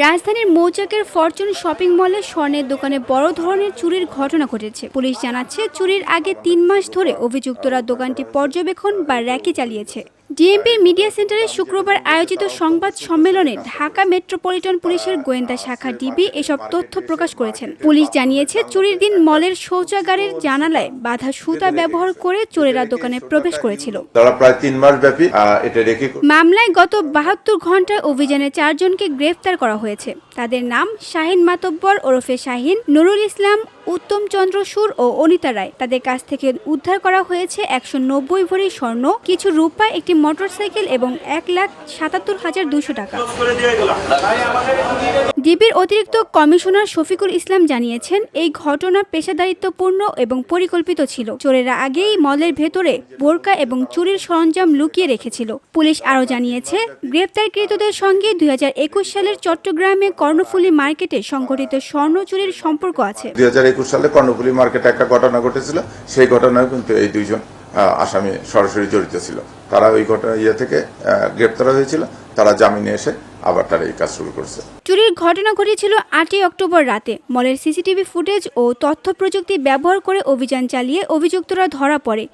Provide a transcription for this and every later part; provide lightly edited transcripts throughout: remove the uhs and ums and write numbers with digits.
রাজধানীর মৌচাকের Fortune shopping মলে স্বর্ণের দোকানে বড় ধরনের চুরির ঘটনা ঘটেছে। পুলিশ জানাচ্ছে, চুরির আগে ৩ মাস ধরে অভিযুক্তরা দোকানটি পর্যবেক্ষণ বা র্যাকি চালিয়েছে। ডিএমপির মিডিয়া সেন্টারে শুক্রবার আয়োজিত সংবাদ সম্মেলনে ঢাকা মেট্রোপলিটন পুলিশের গোয়েন্দা শাখা ডিবি এসব তথ্য প্রকাশ করেছেন। পুলিশ জানিয়েছে, চুরির দিন মলের শৌচাগারের জানালায় বাঁধা সুতা ব্যবহার করে চোরেরা দোকানে প্রবেশ করেছিল। তারা প্রায় ৩ মাস ব্যাপী এটা রেখে মামলায় গত ৭২ ঘন্টায় অভিযানে ৪ জনকে গ্রেফতার করা হয়েছে। তাদের নাম শাহিন মাতব্বর ওরফে শাহিন, নুরুল ইসলাম, উত্তম চন্দ্র সুর ও অনিতা রায়। তাদের কাছ থেকে উদ্ধার করা হয়েছে ১৯০ ভরি স্বর্ণ, কিছু রূপা, একটি মোটরসাইকেল এবং ১,৭৭,২০০ টাকা। ডিবির অতিরিক্ত কমিশনার শফিকুল ইসলাম জানিয়েছেন, এই ঘটনা পেশাদারিত্বপূর্ণ এবং পরিকল্পিত ছিল। চোরেরা আগেই মলের ভেতরে বোরকা এবং চুরির সরঞ্জাম লুকিয়ে রেখেছিল। পুলিশ আরও জানিয়েছে, গ্রেপ্তারকৃতদের সঙ্গে ২০২১ সালের চট্টগ্রামে কর্ণফুলী মার্কেটে সংঘটিত স্বর্ণ চুরির সম্পর্ক আছে। ২০২১ সালে কর্ণফুলী মার্কেটে একটা ঘটনা ঘটেছিল, সেই ঘটনায় কিন্তু এই দুইজন আসামি সরাসরি জড়িত ছিল। তারা ওই ঘটনা থেকে গ্রেপ্তার হয়েছিল, তারা জামিনে এসে আবার তারা এই কাজ শুরু করেছে। চুরির ঘটনা ঘটেছিল ৮ই অক্টোবর রাতে। মলের সিসিটিভি ফুটেজ ও তথ্য প্রযুক্তি ব্যবহার করে অভিযান চালিয়ে অভিযুক্তরা ধরা পড়ে।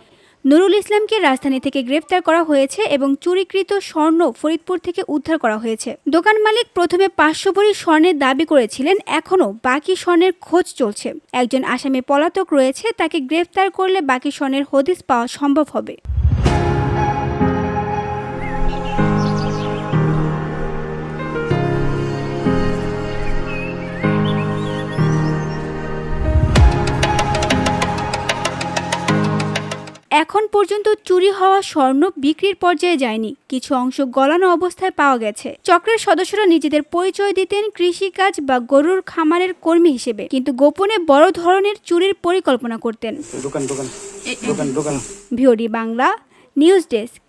নুরুল ইসলামকে রাজধানী থেকে গ্রেফতার করা হয়েছে এবং চুরিকৃত স্বর্ণ ফরিদপুর থেকে উদ্ধার করা হয়েছে। দোকান মালিক প্রথমে ৫০০ ভরি স্বর্ণের দাবি করেছিলেন, এখনও বাকি স্বর্ণের খোঁজ চলছে। একজন আসামি পলাতক রয়েছে, তাকে গ্রেফতার করলে বাকি স্বর্ণের হদিস পাওয়া সম্ভব হবে। এখন পর্যন্ত চুরি হওয়া স্বর্ণ বিক্রির পর্যায়ে যায়নি, কিছু অংশ গলানো অবস্থায় পাওয়া গেছে। চক্রের সদস্যরা নিজেদের পরিচয় দিতেন কৃষিকাজ বা গরুর খামারের কর্মী হিসেবে, কিন্তু গোপনে বড় ধরনের চুরির পরিকল্পনা করতেন। VOD Bangla news desk.